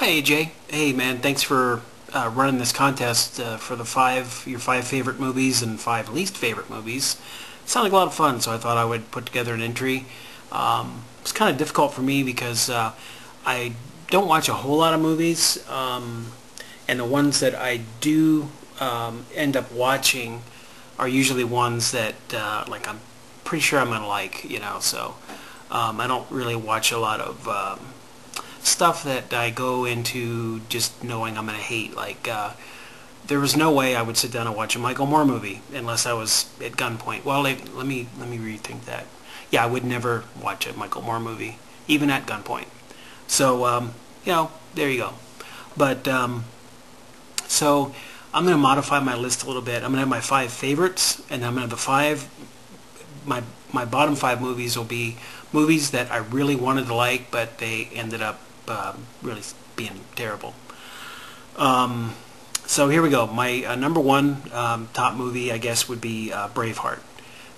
Hi AJ. Hey man, thanks for running this contest for your five favorite movies and five least favorite movies. It sounded like a lot of fun, so I thought I would put together an entry. It's kind of difficult for me because I don't watch a whole lot of movies, and the ones that I do end up watching are usually ones that like I'm pretty sure I'm gonna like, So I don't really watch a lot of stuff that I go into just knowing I'm gonna hate. Like there was no way I would sit down and watch a Michael Moore movie unless I was at gunpoint. Well, let me rethink that. Yeah, I would never watch a Michael Moore movie, even at gunpoint. So there you go. But so I'm gonna modify my list a little bit. I'm gonna have my five favorites, and I'm gonna have the five. My bottom five movies will be movies that I really wanted to like, but they ended up really being terrible. So here we go. My number one top movie, I guess, would be Braveheart.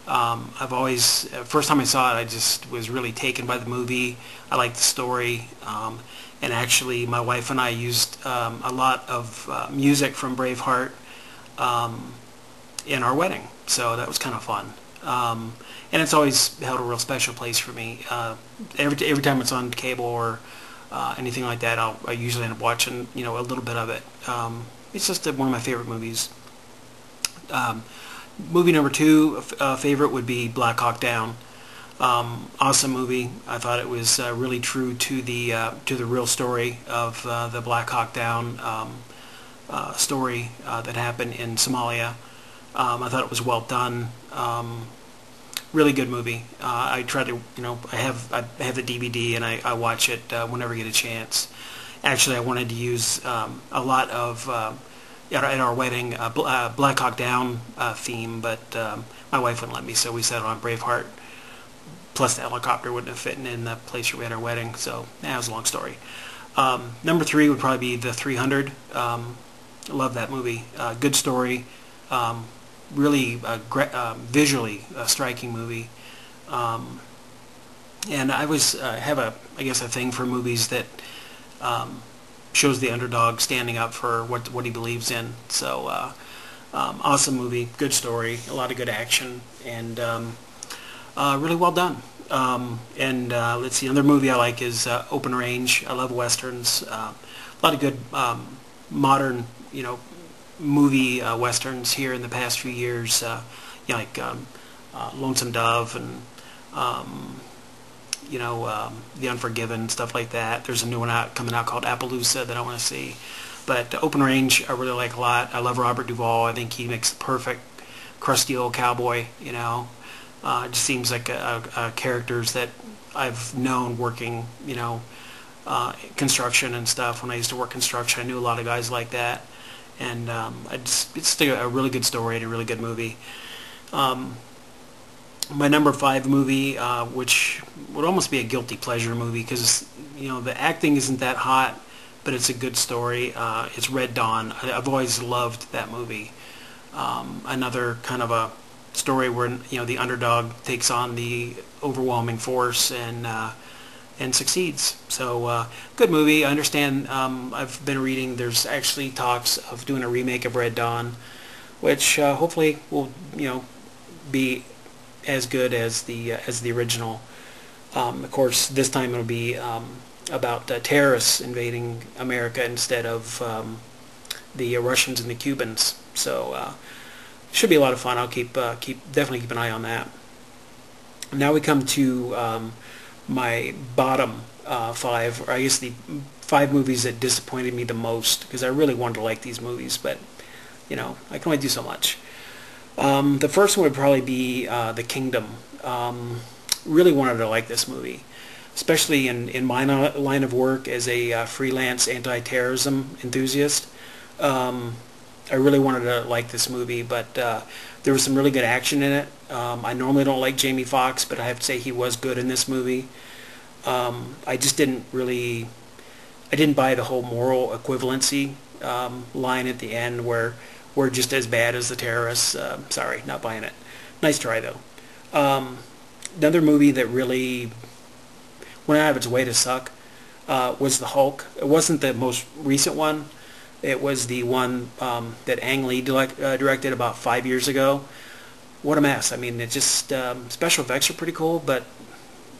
I've always, first time I saw it, I just was really taken by the movie. I liked the story, and actually, my wife and I used a lot of music from Braveheart in our wedding, so that was kind of fun. And it's always held a real special place for me. Every time it's on cable or anything like that, I usually end up watching a little bit of it. It's just one of my favorite movies. Movie number two favorite would be Black Hawk Down. Awesome movie. I thought it was really true to the real story of the Black Hawk Down story that happened in Somalia. I thought it was well done. Really good movie. I try to, I have the DVD and I watch it whenever I get a chance. Actually, I wanted to use a lot of at our wedding Black Hawk Down theme, but my wife wouldn't let me, so we settled on Braveheart. Plus, the helicopter wouldn't have fit in the place where we had our wedding, so that was a long story. Number three would probably be The 300. I love that movie. Good story. Really visually striking movie, and I was have I guess a thing for movies that shows the underdog standing up for what he believes in. So awesome movie, good story, a lot of good action, and really well done. And let's see, another movie I like is Open Range. I love westerns. A lot of good modern, movie westerns here in the past few years, like Lonesome Dove and The Unforgiven, stuff like that. There's a new one coming out called Appaloosa that I want to see. But Open Range I really like a lot. I love Robert Duvall. I think he makes the perfect crusty old cowboy. It just seems like characters that I've known working, construction and stuff. When I used to work construction, I knew a lot of guys like that. And it's a really good story and a really good movie. My number five movie, which would almost be a guilty pleasure movie because the acting isn't that hot, but it's a good story. It's Red Dawn. I've always loved that movie. Another kind of a story where the underdog takes on the overwhelming force and succeeds. So good movie. I understand. I've been reading. There's actually talks of doing a remake of Red Dawn, which hopefully will be as good as the original. Of course, this time it'll be about terrorists invading America instead of the Russians and the Cubans. So should be a lot of fun. I'll definitely keep an eye on that. Now we come to my bottom five, or I guess the five movies that disappointed me the most, because I really wanted to like these movies, but I can only do so much. The first one would probably be The Kingdom. Really wanted to like this movie, especially in my line of work as a freelance anti-terrorism enthusiast. I really wanted to like this movie, but there was some really good action in it. I normally don't like Jamie Foxx, but I have to say he was good in this movie. I just didn't buy the whole moral equivalency line at the end where we're just as bad as the terrorists. Sorry, not buying it. Nice try, though. Another movie that really went out of its way to suck was the Hulk. It wasn't the most recent one. It was the one that Ang Lee directed about 5 years ago. What a mess. I mean, it just special effects are pretty cool, but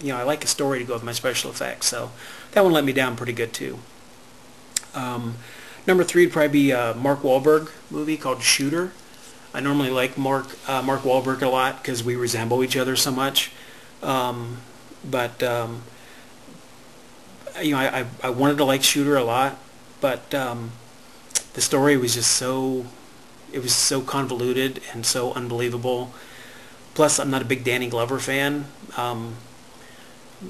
I like a story to go with my special effects, so that one let me down pretty good too. Number three would probably be a Mark Wahlberg movie called Shooter. I normally like Mark Wahlberg a lot because we resemble each other so much. But I wanted to like Shooter a lot, but the story was just so convoluted and so unbelievable. Plus, I'm not a big Danny Glover fan. I'm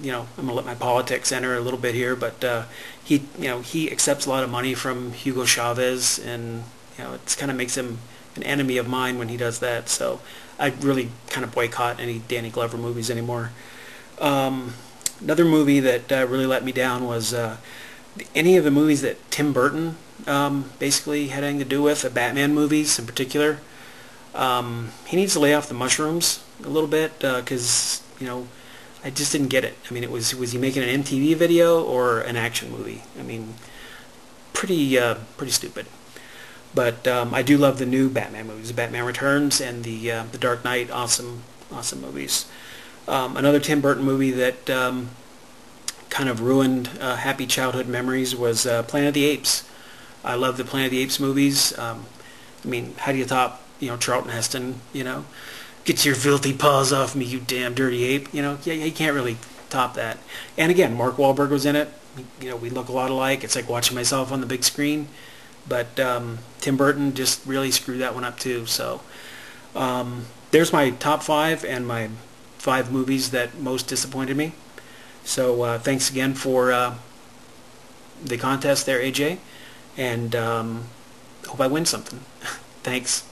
gonna let my politics enter a little bit here, but he accepts a lot of money from Hugo Chavez, and it kind of makes him an enemy of mine when he does that. So I really kind of boycott any Danny Glover movies anymore. Another movie that really let me down was any of the movies that Tim Burton basically had anything to do with, the Batman movies in particular. He needs to lay off the mushrooms a little bit because I just didn't get it. I mean, was he making an MTV video or an action movie? I mean, pretty stupid. But I do love the new Batman movies, Batman Returns and the Dark Knight, awesome movies. Another Tim Burton movie that kind of ruined happy childhood memories was Planet of the Apes. I love the Planet of the Apes movies. I mean, how do you top Charlton Heston? Get your filthy paws off me, you damn dirty ape. Yeah, you can't really top that. And again, Mark Wahlberg was in it. We look a lot alike. It's like watching myself on the big screen. But Tim Burton just really screwed that one up too. So there's my top 5 and my 5 movies that most disappointed me. So thanks again for the contest there, AJ. And hope I win something. Thanks.